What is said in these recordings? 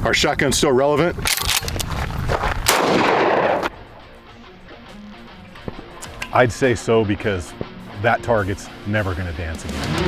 Our shotgun's still relevant. I'd say so, because that target's never gonna dance again.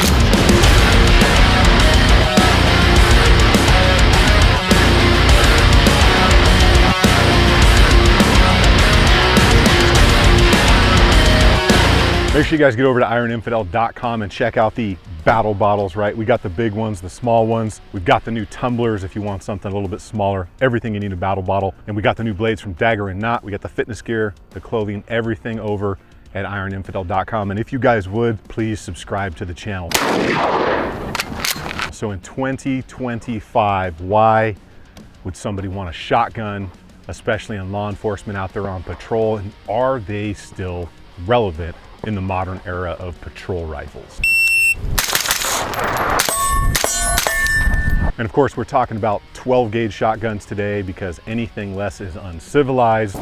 Make sure you guys get over to ironinfidel.com and check out the battle bottles, right? We got the big ones, the small ones. We've got the new tumblers if you want something a little bit smaller. Everything you need in a battle bottle. And we got the new blades from Dagger and Knot. We got the fitness gear, the clothing, everything over at ironinfidel.com. And if you guys would, please subscribe to the channel. So in 2025, why would somebody want a shotgun, especially in law enforcement out there on patrol? And are they still relevant in the modern era of patrol rifles? And of course, we're talking about 12 gauge shotguns today, because anything less is uncivilized.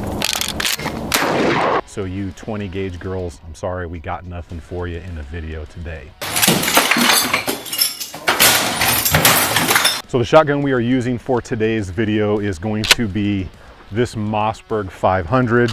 So you 20 gauge girls, I'm sorry, we got nothing for you in the video today. So the shotgun we are using for today's video is going to be this Mossberg 500.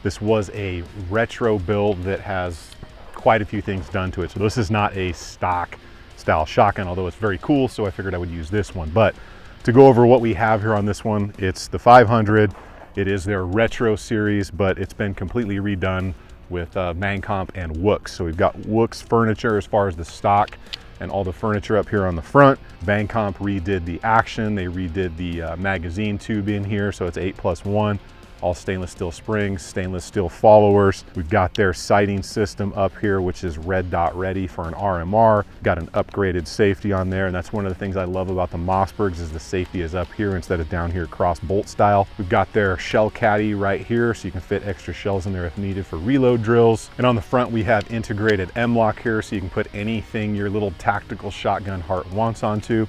This was a retro build that has quite a few things done to it. So this is not a stock style shotgun, although it's very cool, so I figured I would use this one. But to go over what we have here on this one, it's the 500. It is their retro series, but it's been completely redone with Mancomp and Wooks. So we've got Wooks furniture as far as the stock and all the furniture up here on the front. Mancomp redid the action. They redid the magazine tube in here, so it's 8+1. All stainless steel springs, stainless steel followers. We've got their sighting system up here, which is red dot ready for an RMR. Got an upgraded safety on there, and that's one of the things I love about the Mossbergs is the safety is up here instead of down here cross bolt style. We've got their shell caddy right here, so you can fit extra shells in there if needed for reload drills. And on the front, we have integrated M-lock here, so you can put anything your little tactical shotgun heart wants onto.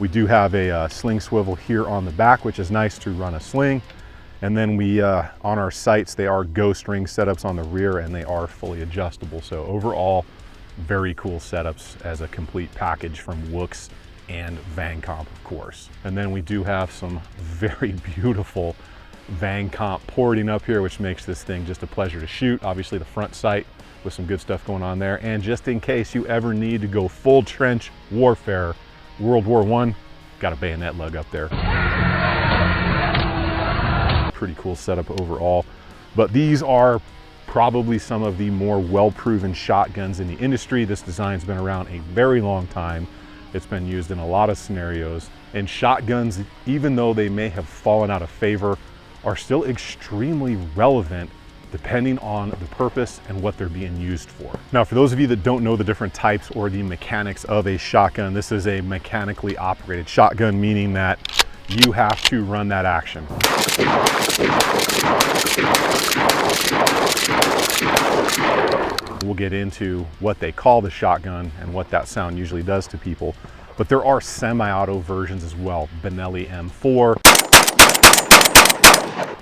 We do have a sling swivel here on the back, which is nice to run a sling. And then we, on our sights, they are ghost ring setups on the rear, and they are fully adjustable. So overall, very cool setups as a complete package from Wooks and Mancomp, of course. And then we do have some very beautiful Mancomp porting up here, which makes this thing just a pleasure to shoot. Obviously the front sight with some good stuff going on there. And just in case you ever need to go full trench warfare, World War I, got a bayonet lug up there. Pretty cool setup overall. But these are probably some of the more well-proven shotguns in the industry. This design's been around a very long time. It's been used in a lot of scenarios. And shotguns, even though they may have fallen out of favor, are still extremely relevant depending on the purpose and what they're being used for. Now, for those of you that don't know the different types or the mechanics of a shotgun, this is a mechanically operated shotgun, meaning that you have to run that action. We'll get into what they call the shotgun and what that sound usually does to people. But there are semi-auto versions as well. Benelli M4,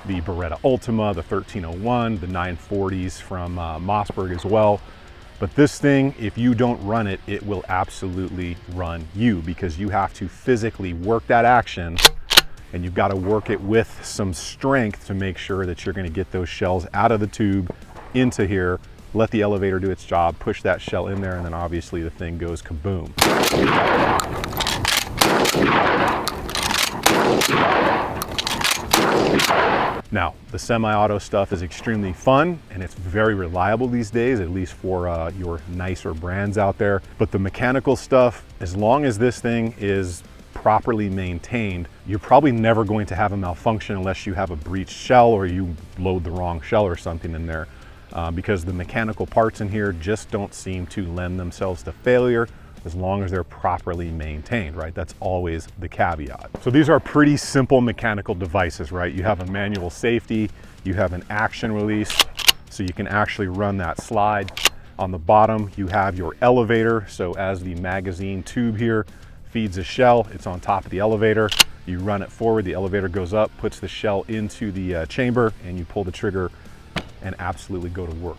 the Beretta Ultima, the 1301, the 940s from Mossberg as well. But this thing, if you don't run it, it will absolutely run you, because you have to physically work that action, and you've got to work it with some strength to make sure that you're going to get those shells out of the tube into here, let the elevator do its job, push that shell in there, and then obviously the thing goes kaboom. Now, the semi-auto stuff is extremely fun, and it's very reliable these days, at least for your nicer brands out there. But the mechanical stuff, as long as this thing is properly maintained, you're probably never going to have a malfunction unless you have a breached shell or you load the wrong shell or something in there, because the mechanical parts in here just don't seem to lend themselves to failure as long as they're properly maintained, right? That's always the caveat. So these are pretty simple mechanical devices, right? You have a manual safety, you have an action release, so you can actually run that slide. On the bottom, you have your elevator. So as the magazine tube here feeds a shell, it's on top of the elevator. You run it forward, the elevator goes up, puts the shell into the chamber, and you pull the trigger and absolutely go to work.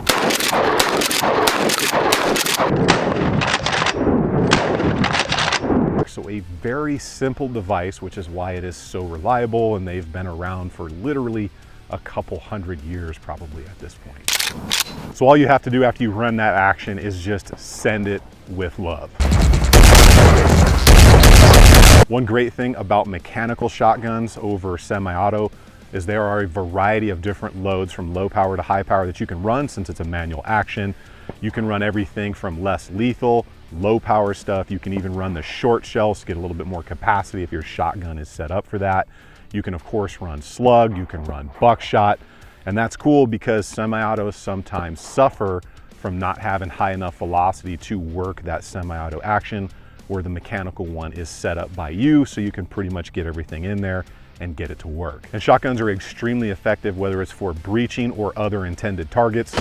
box. So a very simple device, which is why it is so reliable, and they've been around for literally a couple hundred years probably at this point. So all you have to do after you run that action is just send it with love. One great thing about mechanical shotguns over semi-auto is there are a variety of different loads from low power to high power that you can run since it's a manual action. You can run everything from less lethal, low power stuff. You can even run the short shells to get a little bit more capacity if your shotgun is set up for that. You can of course run slug, you can run buckshot, and that's cool because semi-autos sometimes suffer from not having high enough velocity to work that semi-auto action, where the mechanical one is set up by you, so you can pretty much get everything in there and get it to work. And shotguns are extremely effective, whether it's for breaching or other intended targets.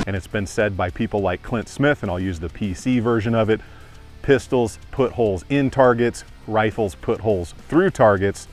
And it's been said by people like Clint Smith, and I'll use the PC version of it, pistols put holes in targets, rifles put holes through targets.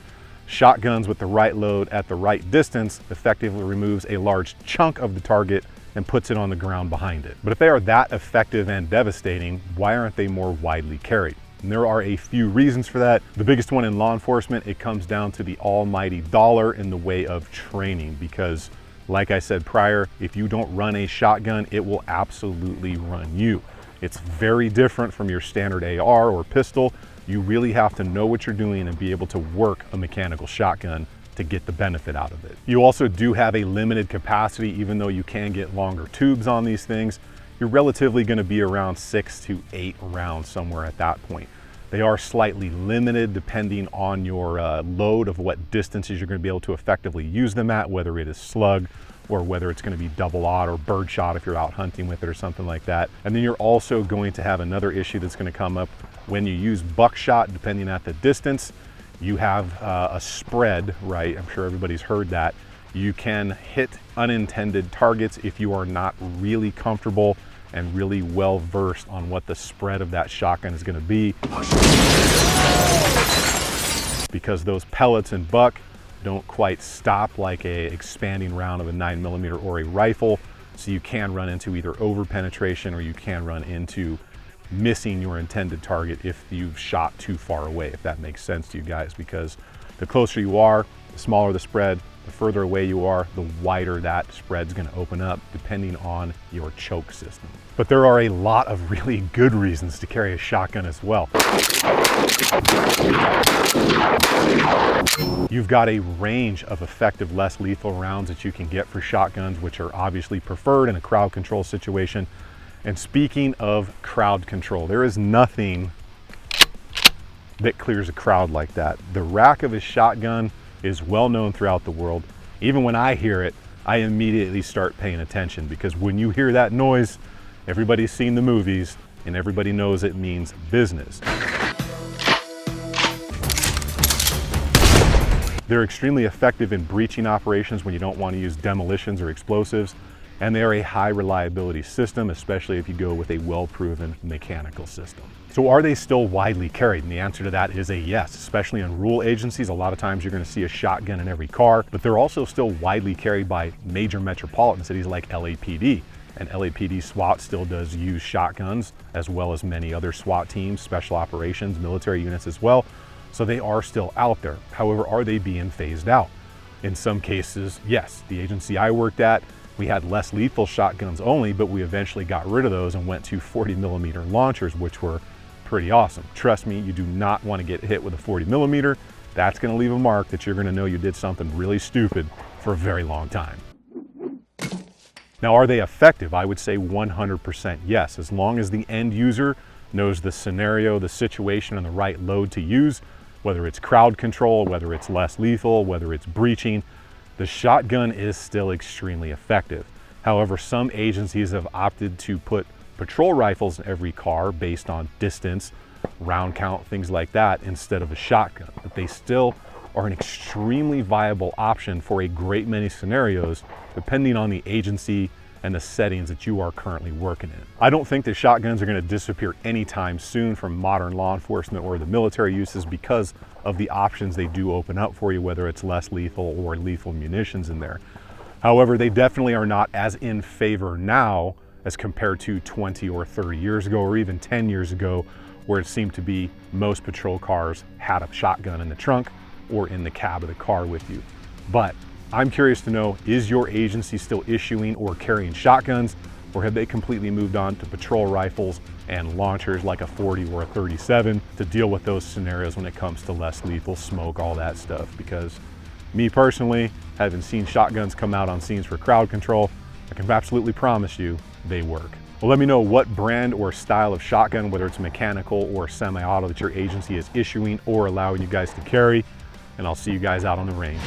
Shotguns with the right load at the right distance effectively removes a large chunk of the target and puts it on the ground behind it. But if they are that effective and devastating, why aren't they more widely carried? And there are a few reasons for that. The biggest one in law enforcement, it comes down to the almighty dollar in the way of training, because like I said prior, if you don't run a shotgun, it will absolutely run you. It's very different from your standard AR or pistol. You really have to know what you're doing and be able to work a mechanical shotgun to get the benefit out of it. You also do have a limited capacity, even though you can get longer tubes on these things. You're relatively going to be around 6 to 8 rounds somewhere at that point. They are slightly limited depending on your load of what distances you're going to be able to effectively use them at, whether it is slug or whether it's going to be double aught or bird shot if you're out hunting with it or something like that. And then you're also going to have another issue that's going to come up when you use buckshot, depending on the distance. You have a spread, right? I'm sure everybody's heard that. You can hit unintended targets if you are not really comfortable and really well versed on what the spread of that shotgun is going to be. Because those pellets and buck don't quite stop like a expanding round of a 9mm or a rifle. So you can run into either over penetration or you can run into missing your intended target if you've shot too far away, if that makes sense to you guys, because the closer you are, the smaller the spread, the further away you are, the wider that spread's going to open up depending on your choke system. But there are a lot of really good reasons to carry a shotgun as well. You've got a range of effective, less lethal rounds that you can get for shotguns, which are obviously preferred in a crowd control situation. And speaking of crowd control, there is nothing that clears a crowd like that. The rack of a shotgun is well known throughout the world. Even when I hear it, I immediately start paying attention, because when you hear that noise, everybody's seen the movies and everybody knows it means business. They're extremely effective in breaching operations when you don't want to use demolitions or explosives, and they are a high reliability system, especially if you go with a well-proven mechanical system. So are they still widely carried? And the answer to that is a yes, especially in rural agencies. A lot of times you're going to see a shotgun in every car, but they're also still widely carried by major metropolitan cities like LAPD. And LAPD SWAT still does use shotguns, as well as many other SWAT teams, special operations, military units as well. So they are still out there. However, are they being phased out? In some cases, yes. The agency I worked at, we had less lethal shotguns only, but we eventually got rid of those and went to 40mm launchers, which were pretty awesome. Trust me, you do not want to get hit with a 40mm. That's going to leave a mark that you're going to know you did something really stupid for a very long time. Now, are they effective? I would say 100% yes, as long as the end user knows the scenario, the situation, and the right load to use, whether it's crowd control, whether it's less lethal, whether it's breaching. The shotgun is still extremely effective. However, some agencies have opted to put patrol rifles in every car based on distance, round count, things like that, instead of a shotgun. But they still are an extremely viable option for a great many scenarios, depending on the agency and the settings that you are currently working in. I don't think that shotguns are going to disappear anytime soon from modern law enforcement or the military uses, because of the options they do open up for you, whether it's less lethal or lethal munitions in there. However, they definitely are not as in favor now as compared to 20 or 30 years ago, or even 10 years ago, where it seemed to be most patrol cars had a shotgun in the trunk or in the cab of the car with you. But I'm curious to know, is your agency still issuing or carrying shotguns, or have they completely moved on to patrol rifles and launchers like a 40 or a 37 to deal with those scenarios when it comes to less lethal smoke, all that stuff? Because me personally, having seen shotguns come out on scenes for crowd control, I can absolutely promise you they work. Well, let me know what brand or style of shotgun, whether it's mechanical or semi-auto, that your agency is issuing or allowing you guys to carry, and I'll see you guys out on the range.